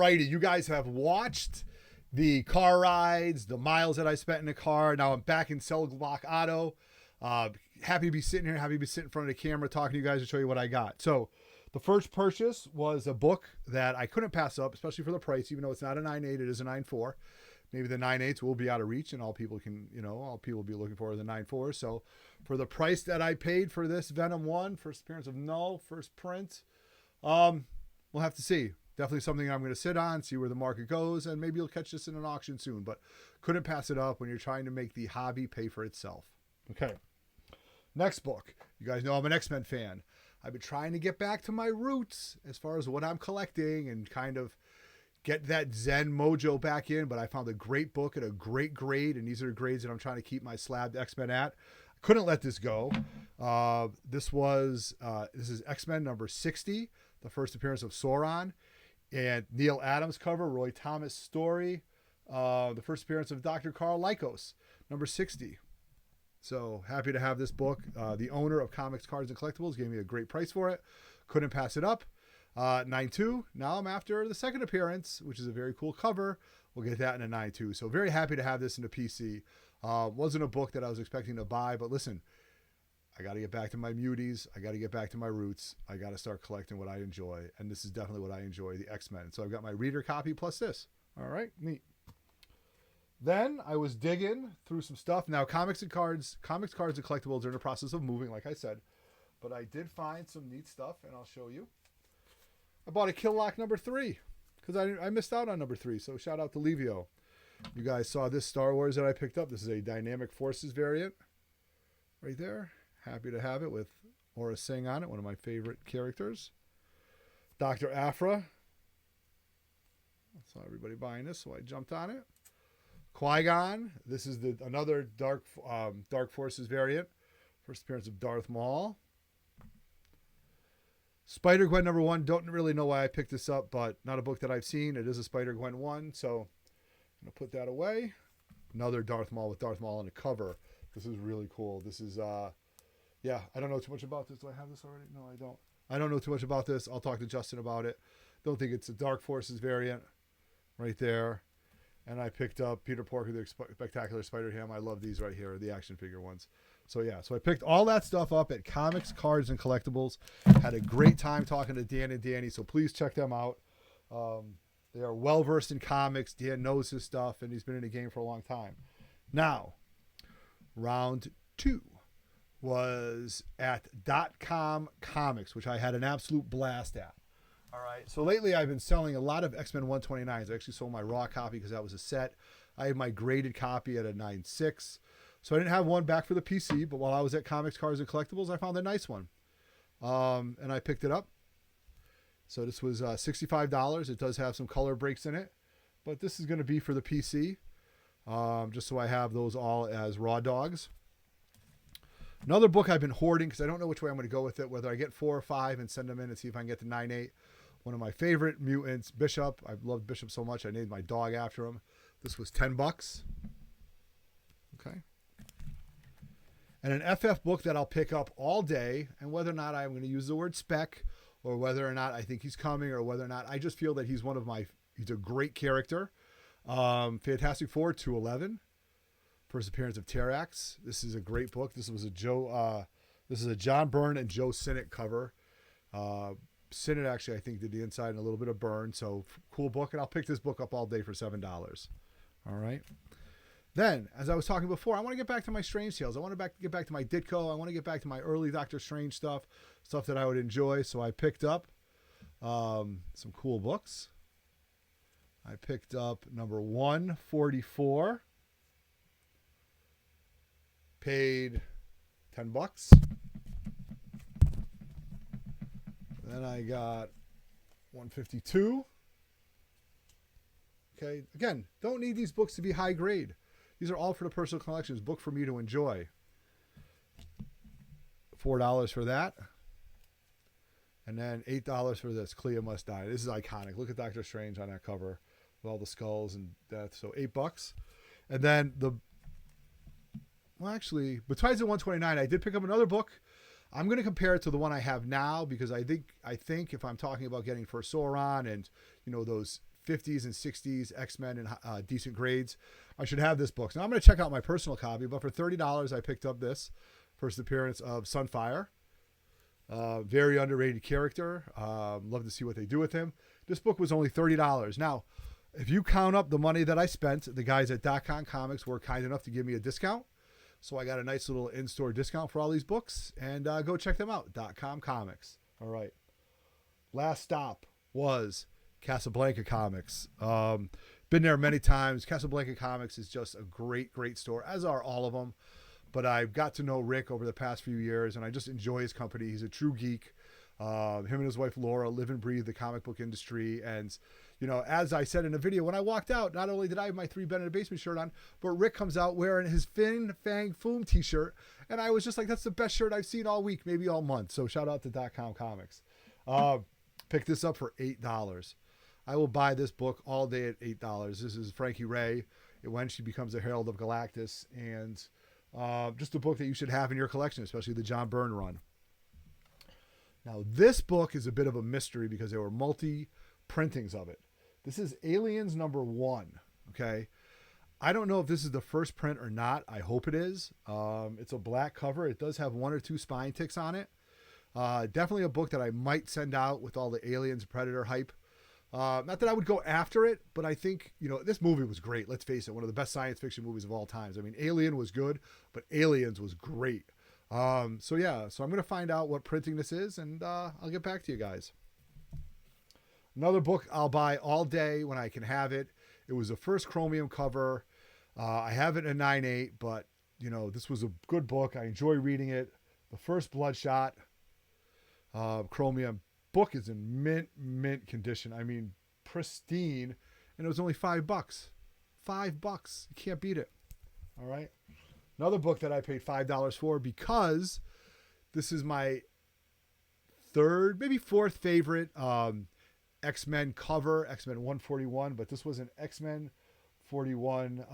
righty. You guys have watched the car rides, the miles that I spent in the car. Now I'm back in Cell Block Otto. Happy to be sitting here. Happy to be sitting in front of the camera talking to you guys to show you what I got. So the first purchase was a book that I couldn't pass up, especially for the price, even though it's not a 9.8, it is a 9.4. Maybe the 9.8s will be out of reach and all people will be looking for the 9.4. So for the price that I paid for this Venom 1, first appearance of Null, first print, we'll have to see. Definitely something I'm going to sit on, see where the market goes, and maybe you'll catch this in an auction soon. But couldn't pass it up when you're trying to make the hobby pay for itself. Okay. Next book. You guys know I'm an X-Men fan. I've been trying to get back to my roots as far as what I'm collecting and kind of get that Zen mojo back in, but I found a great book at a great grade, and these are the grades that I'm trying to keep my slabbed X-Men at. I couldn't let this go. This is X-Men number 60, the first appearance of Sauron, and Neil Adams cover, Roy Thomas story, the first appearance of Dr. Carl Lycos, number 60. So happy to have this book. The owner of Comics, Cards, and Collectibles gave me a great price for it. Couldn't pass it up. 9.2. Now I'm after the second appearance, which is a very cool cover. We'll get that in a 9.2. So very happy to have this in the PC. Wasn't a book that I was expecting to buy, but listen, I got to get back to my muties. I got to get back to my roots. I got to start collecting what I enjoy. And this is definitely what I enjoy, the X-Men. So I've got my reader copy plus this. All right, neat. Then I was digging through some stuff. Now, Comics, Cards, and Collectibles are in the process of moving, like I said. But I did find some neat stuff, and I'll show you. I bought a Kill Lock number 3 because I missed out on number 3. So shout out to Levio. You guys saw this Star Wars that I picked up. This is a Dynamic Forces variant right there. Happy to have it with Aura Singh on it, one of my favorite characters. Dr. Aphra. I saw everybody buying this, so I jumped on it. Qui-Gon. This is another Dark Forces variant. First appearance of Darth Maul. Spider-Gwen number 1. Don't really know why I picked this up, but not a book that I've seen. It is a Spider-Gwen 1, so I'm going to put that away. Another Darth Maul with Darth Maul on the cover. This is really cool. This is, yeah, I don't know too much about this. Do I have this already? No, I don't. I don't know too much about this. I'll talk to Justin about it. Don't think it's a Dark Forces variant right there. And I picked up Peter Porker, the Spectacular Spider-Ham. I love these right here, the action figure ones. So, yeah. So I picked all that stuff up at Comics, Cards, and Collectibles. Had a great time talking to Dan and Danny, so please check them out. They are well-versed in comics. Dan knows his stuff, and he's been in the game for a long time. Now, round 2 was at .com Comics, which I had an absolute blast at. All right. So lately I've been selling a lot of X-Men 129s. I actually sold my raw copy because that was a set. I had my graded copy at a 9.6. So I didn't have one back for the PC, but while I was at Comics, Cards, and Collectibles, I found a nice one. And I picked it up. So this was $65. It does have some color breaks in it, but this is going to be for the PC. Just so I have those all as raw dogs. Another book I've been hoarding because I don't know which way I'm going to go with it, whether I get 4 or 5 and send them in and see if I can get the 9.8. One of my favorite mutants, Bishop. I've loved Bishop so much I named my dog after him. This was $10. Okay. And an FF book that I'll pick up all day, and whether or not I'm going to use the word spec, or whether or not I think he's coming, or whether or not I just feel that he's a great character. Fantastic Four 211. First appearance of Terax. This is a great book. This is a John Byrne and Joe Sinnott cover. Sinnott actually, I think, did the inside and a little bit of Byrne. So cool book. And I'll pick this book up all day for $7. All right. Then, as I was talking before, I want to get back to my Strange Tales. I want to get back to my Ditko. I want to get back to my early Doctor Strange stuff that I would enjoy. So I picked up some cool books. I picked up number 144. Paid $10. Then I got 152. Okay. Again, don't need these books to be high grade. These are all for the personal collections. Book for me to enjoy. $4 for that. And then $8 for this. Clea Must Die. This is iconic. Look at Doctor Strange on that cover with all the skulls and death. So $8. And then actually, besides the 129, I did pick up another book. I'm going to compare it to the one I have now because I think if I'm talking about getting for Sauron and, those 50s and 60s X-Men in decent grades, I should have this book. Now I'm going to check out my personal copy, but for $30, I picked up this first appearance of Sunfire. Very underrated character. Love to see what they do with him. This book was only $30. Now, if you count up the money that I spent, the guys at .com Comics were kind enough to give me a discount. So I got a nice little in-store discount for all these books, and go check them out, .com Comics. All right. Last stop was Casablanca Comics. Been there many times. Casablanca Comics is just a great, great store, as are all of them. But I've got to know Rick over the past few years, and I just enjoy his company. He's a true geek. Him and his wife, Laura, live and breathe the comic book industry. And, you know, as I said in a video, when I walked out, not only did I have my 3 Ben in a Basement shirt on, but Rick comes out wearing his Fin Fang Foom t-shirt. And I was just like, that's the best shirt I've seen all week, maybe all month. So shout out to .com Comics. Picked this up for $8. I will buy this book all day at $8. This is Frankie Ray when she becomes a Herald of Galactus. And just a book that you should have in your collection, especially the John Byrne run. Now, this book is a bit of a mystery because there were multi-printings of it. This is Aliens #1, okay? I don't know if this is the first print or not. I hope it is. It's a black cover. It does have 1 or 2 spine ticks on it. Definitely a book that I might send out with all the Aliens Predator hype. Not that I would go after it, but I think, you know, this movie was great. Let's face it, one of the best science fiction movies of all times. I mean, Alien was good, but Aliens was great. So yeah, so I'm going to find out what printing this is, and I'll get back to you guys. Another book I'll buy all day when I can have it. It was a first chromium cover. I have it in 9/8, but, you know, this was a good book. I enjoy reading it. The first Bloodshot chromium book is in mint condition. I mean, pristine, and it was only $5. $5. You can't beat it. All right. Another book that I paid $5 for because this is my 3rd, maybe 4th favorite X-Men cover, X-Men 141, but this was an X-Men 41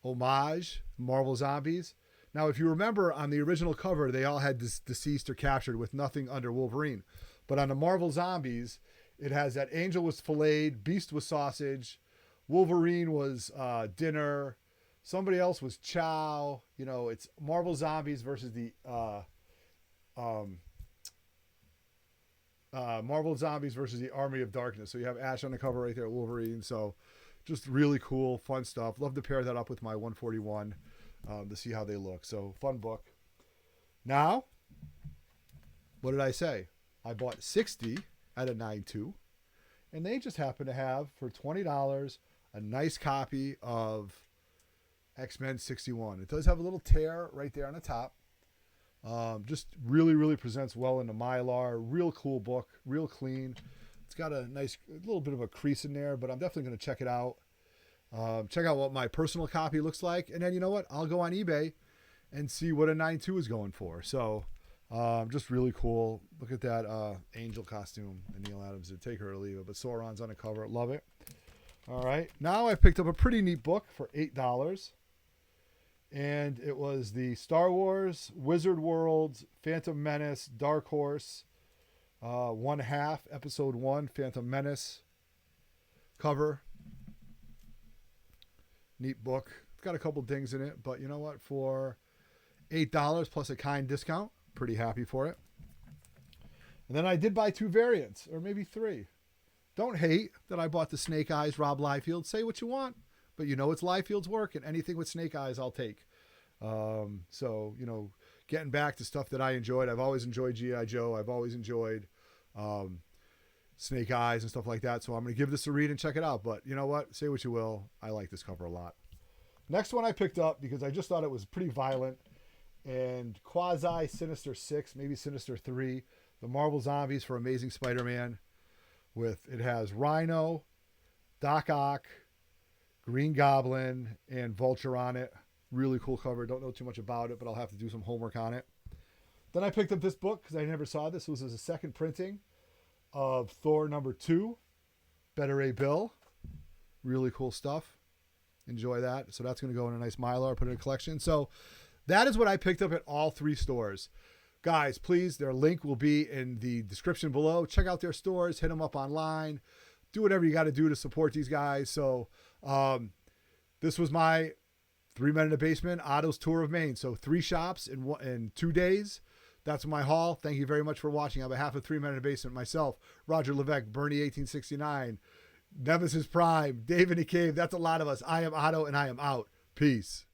homage, Marvel Zombies. Now, if you remember on the original cover, they all had deceased or captured with nothing under Wolverine. But on the Marvel Zombies, it has that Angel was filleted, Beast was sausage, Wolverine was dinner, somebody else was chow. You know, it's Marvel Zombies versus the Marvel Zombies versus the Army of Darkness. So you have Ash on the cover right there, Wolverine. So just really cool, fun stuff. Love to pair that up with my 141 to see how they look. So fun book. Now, what did I say? I bought 60 at a 9.2, and they just happen to have, for $20, a nice copy of X-Men 61. It does have a little tear right there on the top. Just really, really presents well in the Mylar. Real cool book, real clean. It's got a nice, little bit of a crease in there, but I'm definitely going to check it out. Check out what my personal copy looks like. And then, you know what? I'll go on eBay and see what a 9.2 is going for. So, just really cool. Look at that Angel costume and Neil Adams. Take her or leave it. But Sauron's on the cover. Love it. All right. Now I picked up a pretty neat book for $8. And it was the Star Wars, Wizard World, Phantom Menace, Dark Horse, 1/2, Episode 1, Phantom Menace cover. Neat book. It's got a couple dings in it, but you know what? For $8 plus a kind discount, pretty happy for it. And then I did buy 2 variants, or maybe 3. Don't hate that I bought the Snake Eyes Rob Liefeld. Say what you want, but you know it's Liefeld's work, and anything with Snake Eyes I'll take. So, you know, getting back to stuff that I enjoyed. I've always enjoyed G.I. Joe. I've always enjoyed Snake Eyes and stuff like that. So I'm going to give this a read and check it out. But you know what? Say what you will. I like this cover a lot. Next one I picked up because I just thought it was pretty violent and quasi Sinister 6, maybe Sinister 3, the Marvel Zombies for Amazing Spider-Man. It has Rhino, Doc Ock, Green Goblin, and Vulture on it. Really cool cover. Don't know too much about it, but I'll have to do some homework on it. Then I picked up this book because I never saw this. It was a second printing of Thor #2, Better A Bill. Really cool stuff. Enjoy that. So that's going to go in a nice Mylar, put it in a collection. So that is what I picked up at all 3 stores. Guys, please, their link will be in the description below. Check out their stores. Hit them up online. do whatever you got to do to support these guys. So this was my 3 Men in a Basement Otto's tour of Maine. So 3 shops in 2 days. That's my haul. Thank you very much for watching. On behalf of 3 Men in a Basement, myself, RogerLev, Bernie1869, Nemesis Prime, Dave in the Cave. That's a lot of us. I am Otto, and I am out. Peace.